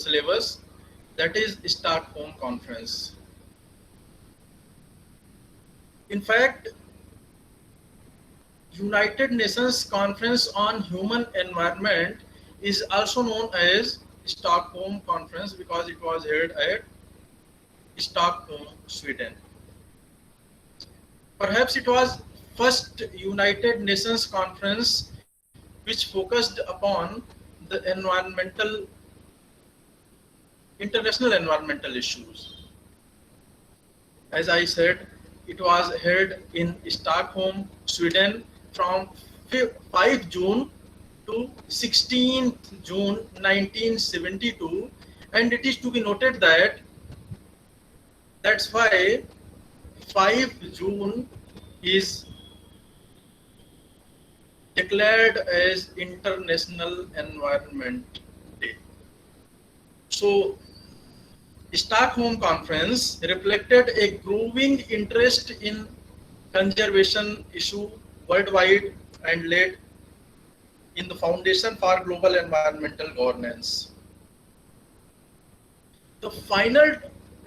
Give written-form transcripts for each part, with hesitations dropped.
syllabus, that is Stockholm Conference. In fact, United Nations Conference on Human Environment is also known as Stockholm Conference because it was held at Stockholm, Sweden. Perhaps it was first United Nations Conference which focused upon the international environmental issues. As I said, it was held in Stockholm, Sweden from 5 June to 16th June 1972, and it is to be noted that that's why 5 June is declared as International Environment Day. So Stockholm Conference reflected a growing interest in conservation issue worldwide and laid in the foundation for global environmental governance. The final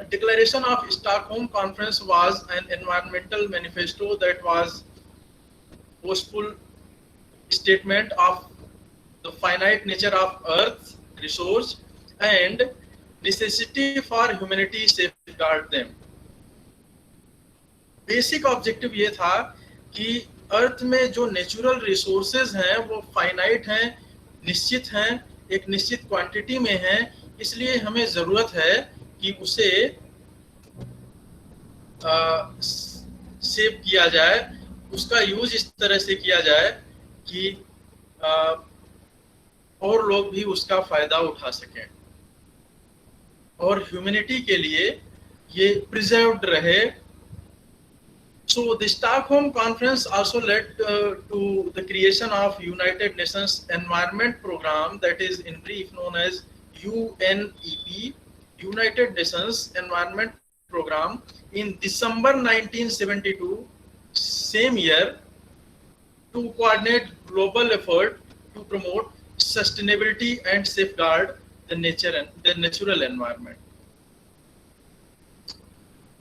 declaration of Stockholm Conference was an environmental manifesto that was boastful statement of the finite nature of Earth's resource and necessity for humanity safeguard them. Basic objective ये था कि अर्थ में जो natural resources हैं वो finite हैं, निश्चित हैं, एक निश्चित क्वांटिटी में हैं, इसलिए हमें ज़रूरत है कि उसे सेव किया जाए, उसका यूज इस तरह से किया जाए कि और लोग भी उसका फ़ायदा उठा सकें और ह्यूमैनिटी के लिए ये प्रिजर्व्ड रहे. So the Stockholm Conference also led to the creation of United Nations Environment Program, that is in brief known as UNEP, United Nations Environment Program, in December 1972, same year, to coordinate global effort to promote sustainability and safeguard the nature and the natural environment.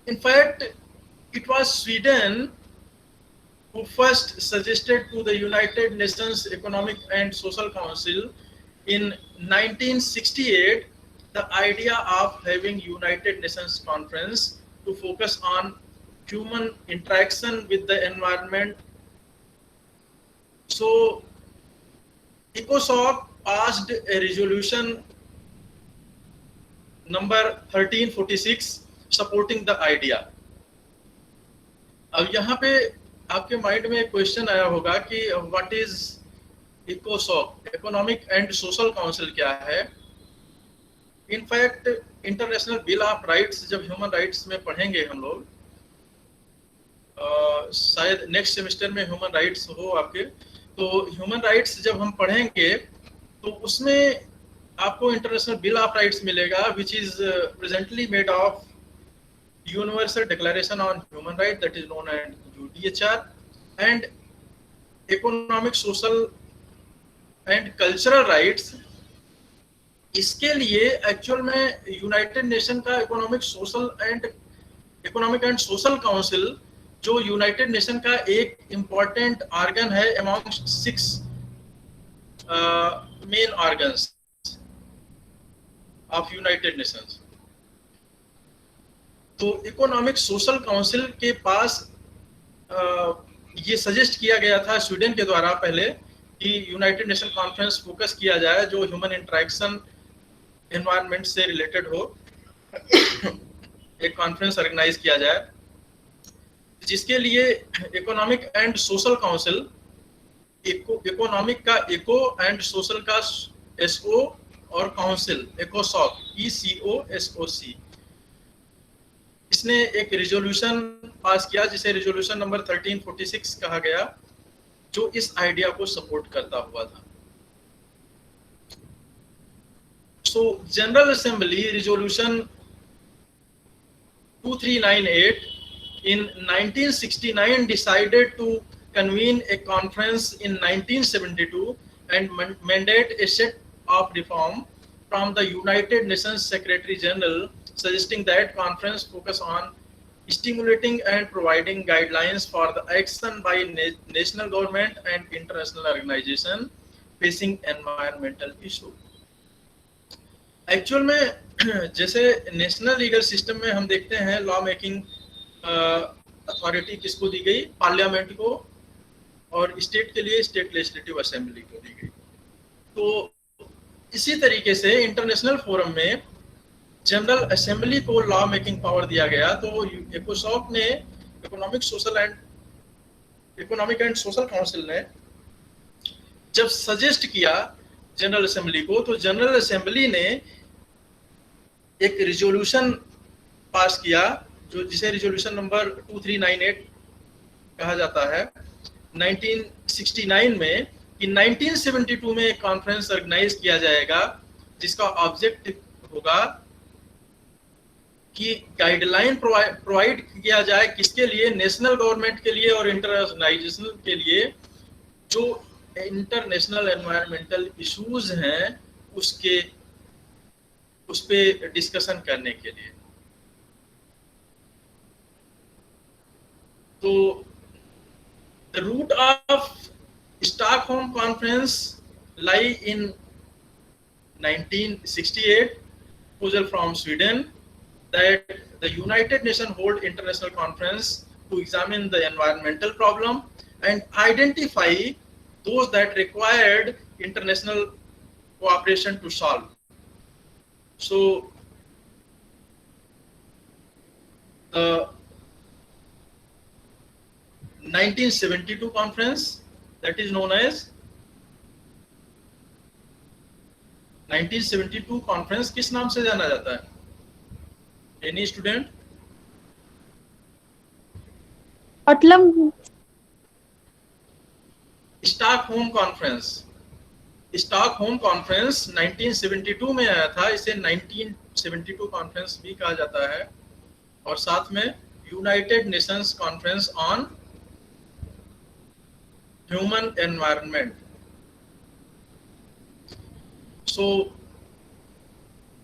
In fact, it was Sweden who first suggested to the United Nations Economic and Social Council in 1968 the idea of having United Nations Conference to focus on human interaction with the environment. So ECOSOC passed a resolution number 1346 supporting the idea. अब यहाँ पे आपके mind में question आया होगा कि what is इकोसॉक, economic and social council क्या है. In fact international bill of rights जब ह्यूमन राइट्स में पढ़ेंगे हम लोग, शायद नेक्स्ट सेमेस्टर में ह्यूमन राइट्स हो आपके, तो ह्यूमन राइट्स जब हम पढ़ेंगे तो उसमें आपको इंटरनेशनल बिल ऑफ राइट्स मिलेगा which is presently made of Universal Declaration on Human Rights, that is known as UDHR, and Economic, Social and Cultural Rights. इसके लिए एक्चुअल में यूनाइटेड नेशन का इकोनॉमिक एंड सोशल काउंसिल, जो United nation का एक important organ है among 6 main organs of United Nations. तो economic social council के पास ये सजेस्ट किया गया था स्वीडन के द्वारा पहले कि यूनाइटेड नेशन कॉन्फ्रेंस फोकस किया जाए जो ह्यूमन इंटरेक्शन एनवायरनमेंट से रिलेटेड हो, एक कॉन्फ्रेंस ऑर्गेनाइज किया जाए, जिसके लिए economic and social council, economic का इको एंड सोशल का एसओ और काउंसिल इकोसॉक ECOSOC, इसने एक रिजोल्यूशन पास किया जिसे रिजोल्यूशन नंबर 1346 कहा गया, जो इस आइडिया को सपोर्ट करता हुआ था. सो general assembly resolution 2398 in 1969 decided to convene a conference in 1972 and mandate a set of reform from the United Nations Secretary General suggesting that conference focus on stimulating and providing guidelines for the action by national government and international organization facing environmental issue. Actual में जैसे national legal system में हम देखते हैं law making authority किसको दी गई, parliament को, और स्टेट के लिए स्टेट लेजिस्लेटिव असेंबली को दी गई। तो इसी तरीके से इंटरनेशनल फोरम में जनरल असेंबली को लॉ मेकिंग पावर दिया गया। तो इकोसॉक ने इकोनॉमिक एंड सोशल काउंसिल ने जब सजेस्ट किया जनरल असेंबली को, तो जनरल असेंबली ने एक रिजोल्यूशन पास किया जो जिसे रिजोल्यूशन नंबर 2398 कहा जाता है 1969 में, कि 1972 में एक कॉन्फ्रेंस ऑर्गेनाइज किया जाएगा जिसका ऑब्जेक्ट होगा कि गाइडलाइन प्रोवाइड किया जाए किसके लिए, नेशनल गवर्नमेंट के लिए और इंटरनेशनल के लिए, जो इंटरनेशनल एनवायरमेंटल इश्यूज हैं उस पे डिस्कशन करने के लिए। तो the root of Stockholm conference lie in 1968 proposal from Sweden that the United Nations hold international conference to examine the environmental problem and identify those that required international cooperation to solve. So the 1972 conference, that is known as 1972 conference किस नाम से जाना जाता है? Any student? Stockholm conference. Stockholm conference 1972 में आया था, इसे 1972 कॉन्फ्रेंस भी कहा जाता है, और साथ में United Nations conference on human environment. So,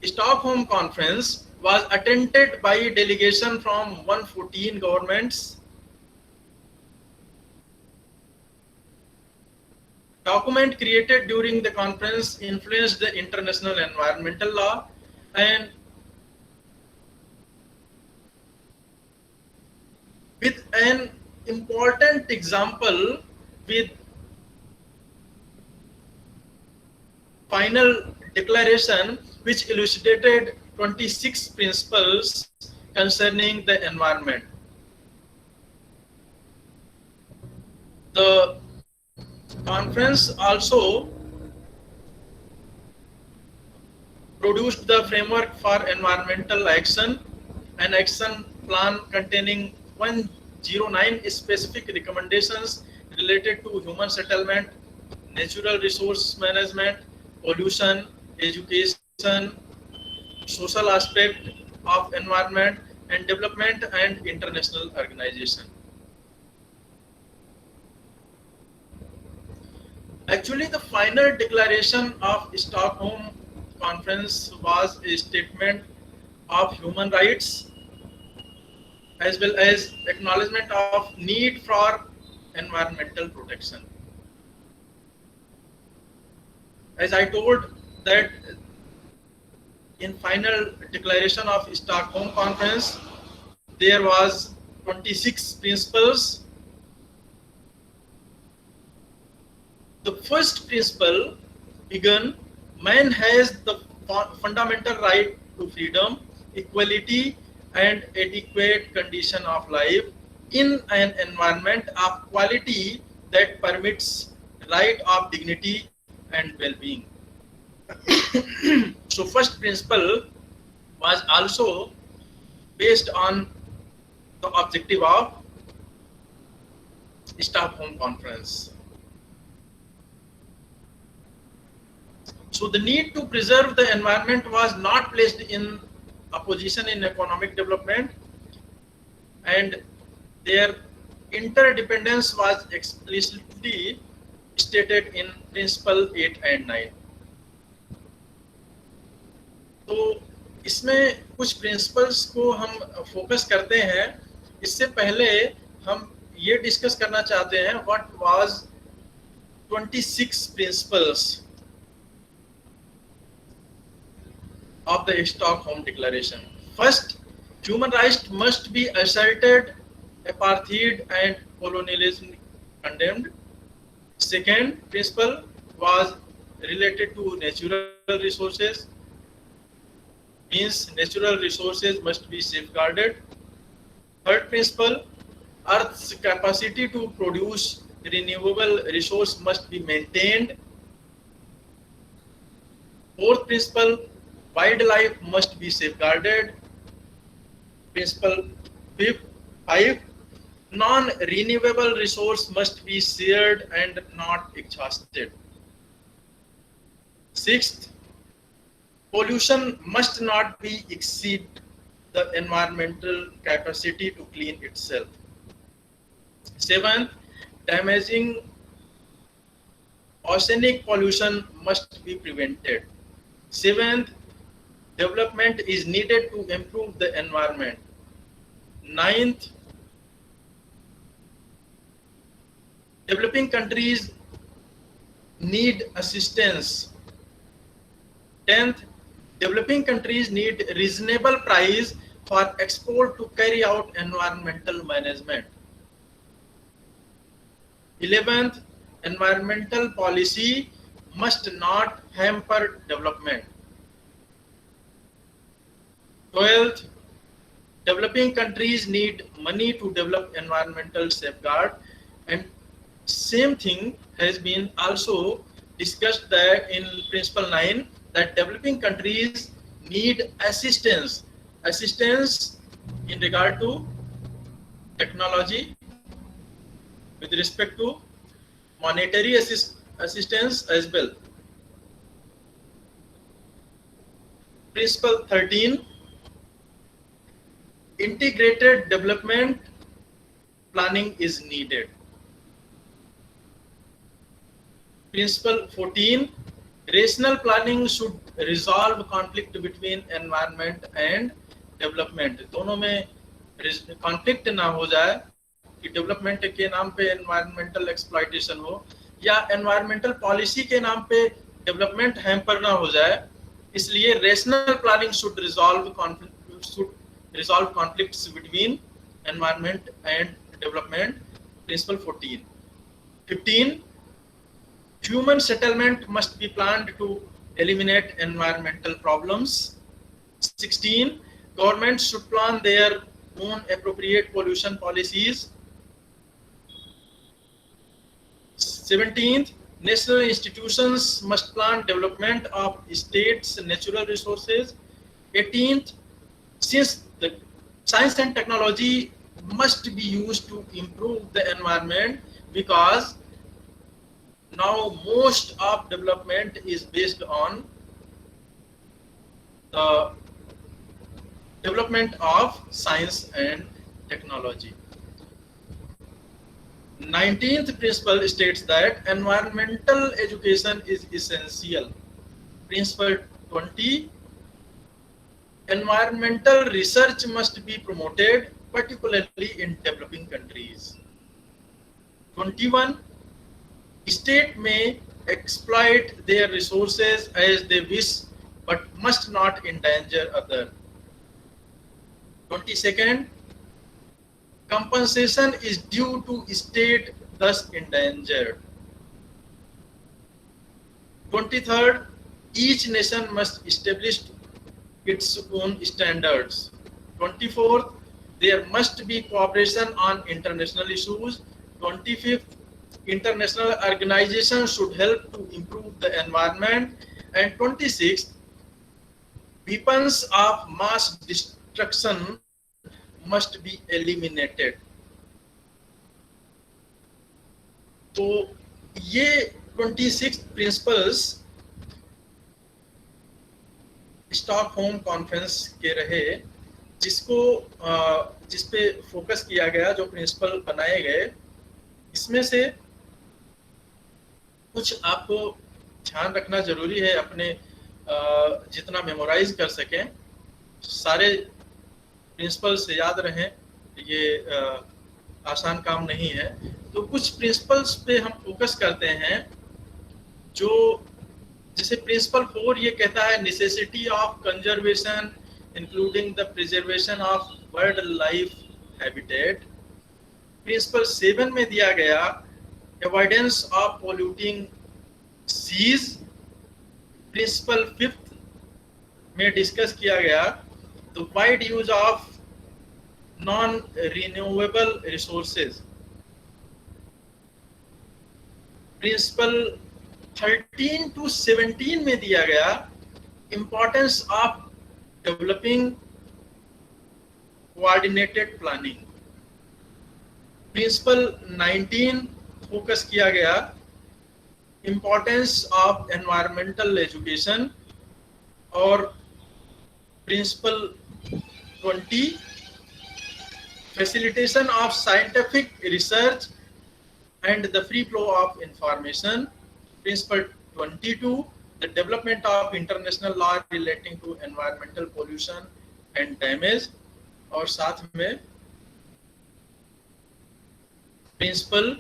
Stockholm Conference was attended by a delegation from 114 governments. Document created during the conference influenced the international environmental law, and with an important example with final declaration which elucidated 26 principles concerning the environment. The conference also produced the framework for environmental action, an action plan containing 109 specific recommendations related to human settlement, natural resource management, pollution, education, social aspect of environment and development, and international organization. Actually, the final declaration of Stockholm Conference was a statement of human rights as well as acknowledgement of need for environmental protection. As I told that in final declaration of Stockholm Conference, there was 26 principles. The first principle began, man has the fundamental right to freedom, equality, and adequate condition of life in an environment of quality that permits right of dignity and well-being. So first principle was also based on the objective of Stockholm Conference. So the need to preserve the environment was not placed in opposition in economic development, and their interdependence was explicitly stated in Principle 8 and 9. तो इसमें कुछ principles को हम focus करते हैं। इससे पहले हम ये डिस्कस करना चाहते हैं what was 26 principles of the Stockholm Declaration. First, human rights must be asserted, apartheid and colonialism condemned. Second principle was related to natural resources, means natural resources must be safeguarded. Third principle, Earth's capacity to produce renewable resource must be maintained. Fourth principle, wildlife must be safeguarded. Principle 5, non-renewable resource must be shared and not exhausted. Sixth, pollution must not be exceed the environmental capacity to clean itself. Seventh, damaging oceanic pollution must be prevented. Seventh, development is needed to improve the environment. Ninth, developing countries need assistance. 10th, developing countries need reasonable price for export to carry out environmental management. 11th, environmental policy must not hamper development. 12th, developing countries need money to develop environmental safeguard, and same thing has been also discussed there in principle 9, that developing countries need assistance in regard to technology, with respect to monetary assistance as well. Principle 13, integrated development planning is needed. Principle 14, rational planning should resolve conflict between environment and development. दोनों में conflict ना हो जाए कि development के नाम पे environmental exploitation हो या एनवायरमेंटल पॉलिसी के नाम पे डेवलपमेंट हैम्पर ना हो जाए, इसलिए rational planning should resolve conflicts between environment and development. Principle 14. 15, human settlement must be planned to eliminate environmental problems. 16, governments should plan their own appropriate pollution policies. 17th, national institutions must plan development of states' natural resources. 18th, since the science and technology must be used to improve the environment, because now most of development is based on the development of science and technology. 19th principle states that environmental education is essential. Principle 20, environmental research must be promoted, particularly in developing countries. 21, state may exploit their resources as they wish, but must not endanger others. 22nd, compensation is due to state thus endangered. 23rd, each nation must establish its own standards. 24th, there must be cooperation on international issues. 25th, international organizations should help to improve the environment. And 26th, weapons of mass destruction must be eliminated. तो ये 26 principles Stockholm conference के रहे, जिस पे focus किया गया, जो principal बनाए गए, इसमें से कुछ आपको ध्यान रखना जरूरी है अपने जितना मेमोराइज कर सकें, सारे प्रिंसिपल से याद रहें, ये आसान काम नहीं है। तो कुछ प्रिंसिपल्स पे हम फोकस करते हैं, जो जैसे प्रिंसिपल 4 ये कहता है necessity of conservation including the preservation of bird life habitat. Principle 7 में दिया गया avoidance of polluting seas. Principle 5 में डिस्कस किया गया the wide use of non renewable resources. Principle 13 to 17 में दिया गया importance of developing coordinated planning. Principle 19 focus किया गया इम्पोर्टेंस ऑफ एनवायरमेंटल एजुकेशन। और principle 20 facilitation of scientific research and the free flow of information. Principle 22 the development of international law relating to environmental pollution and damage। और साथ में Principle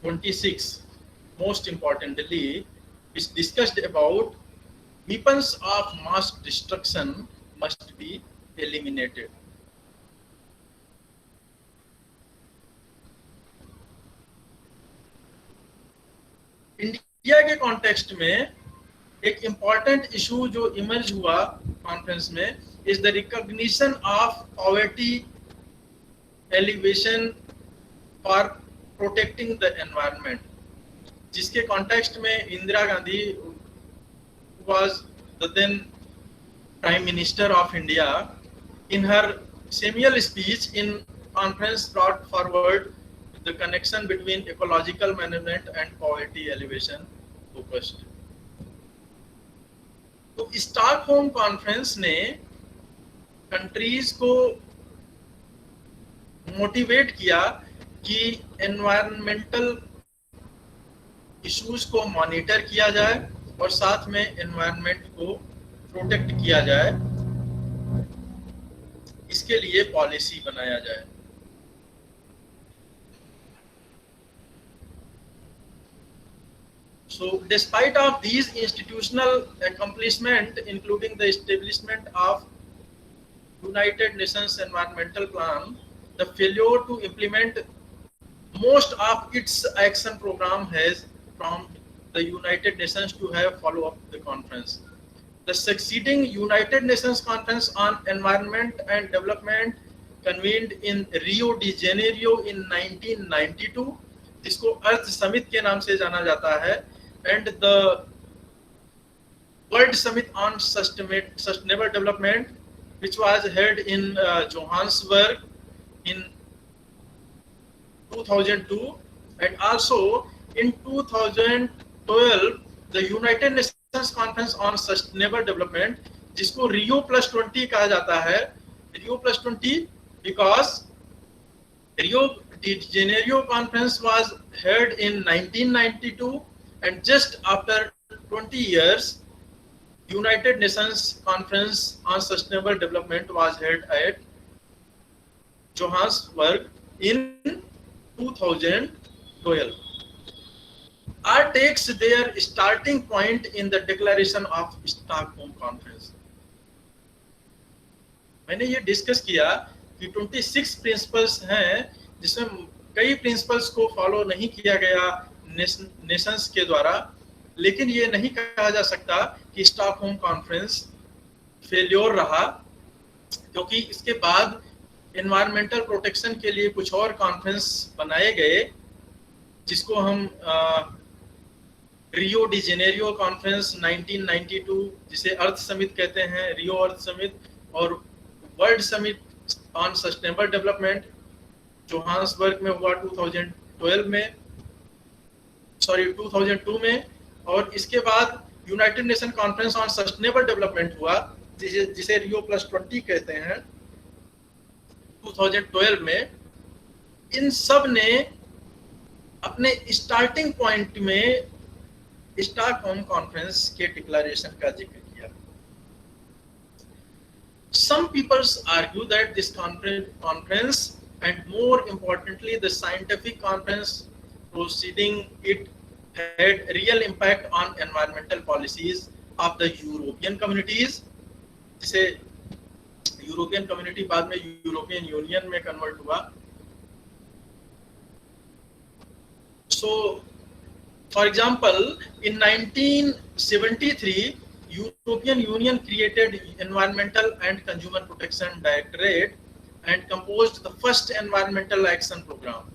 26 most importantly is discussed about weapons of mass destruction must be eliminated। India के context में एक important issue जो emerge हुआ conference में is the recognition of poverty alleviation for protecting the environment, जिसके कॉन्टेक्स्ट में Indira Gandhi was the then prime minister of India in her seminal speech in conference brought forward the connection between ecological management and poverty elevation focused। तो Stockholm conference ने countries को motivate किया कि environmental issues को monitor किया जाए और साथ में एनवायरनमेंट को प्रोटेक्ट किया जाए, इसके लिए पॉलिसी बनाया जाए। So despite of these institutional accomplishment including the establishment of United Nations Environmental Plan, the failure to implement most of its action program has prompted the United Nations to have follow up the conference। The succeeding United Nations Conference on Environment and Development convened in Rio de Janeiro in 1992, जिसको अर्थ summit के नाम से जाना जाता है, and the World Summit on Sustainable Development which was held in Johannesburg in 2002, and also in 2012 the United Nations Conference on Sustainable Development, जिसको Rio Plus 20 कहा जाता है। Rio Plus 20 because Rio de Janeiro conference was held in 1992 and just after 20 years United Nations Conference on Sustainable Development was held at Johannesburg in 2012 are takes their starting point in the declaration of Stockholm Conference। मैंने ये discuss किया कि 26 principles हैं जिसमें कई principles को follow नहीं किया गया नेशंस के द्वारा, लेकिन ये नहीं कहा जा सकता कि स्टॉकहोम कॉन्फ्रेंस फेल्योर रहा, क्योंकि इसके बाद एनवायरमेंटल प्रोटेक्शन के लिए कुछ और कॉन्फ्रेंस बनाए गए, जिसको हम रियो डी जेनेरियो कॉन्फ्रेंस 1992 जिसे अर्थ समिट कहते हैं, रियो अर्थ समिट, और world summit on sustainable development Johannesburg में हुआ 2002 में, और इसके बाद United nation conference on sustainable development हुआ जिसे रियो प्लस 20 कहते हैं 2012 में। इन सब ने अपने स्टार्टिंग पॉइंट में स्टॉकहोम कॉन्फ्रेंस के डिक्लेरेशन का जिक्र किया। Some people argue that this conference and more importantly the scientific conference proceeding it had real impact on environmental policies of the European communities, जिसे यूरोपियन कम्युनिटी बाद में European union में convert हुआ। So for example, in 1973 European Union created Environmental and Consumer Protection Directorate and composed the first environmental action program.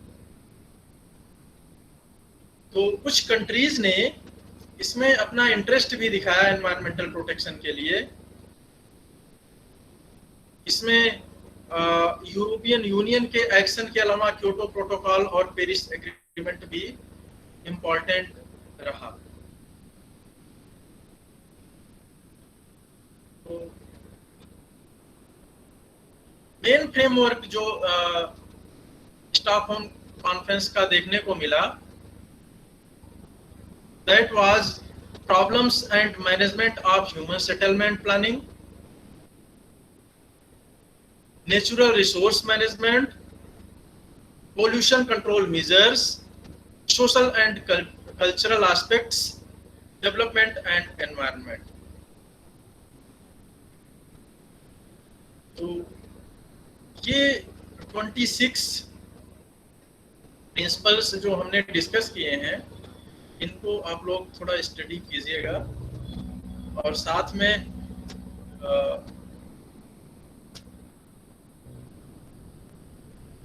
तो कुछ countries ने इसमें अपना इंटरेस्ट भी दिखाया एनवायरमेंटल प्रोटेक्शन के लिए। इसमें यूरोपियन यूनियन के एक्शन के अलावा क्योटो प्रोटोकॉल और पेरिस एग्रीमेंट भी इम्पोर्टेंट रहा। तो मेन फ्रेमवर्क जो स्टॉकहोम कॉन्फ्रेंस का देखने को मिला, that was problems and management of human settlement planning, natural resource management, pollution control measures, social and cultural aspects, development and environment. तो ये 26 प्रिंसिपल्स जो हमने डिस्कस किए हैं, इनको आप लोग थोड़ा स्टडी कीजिएगा और साथ में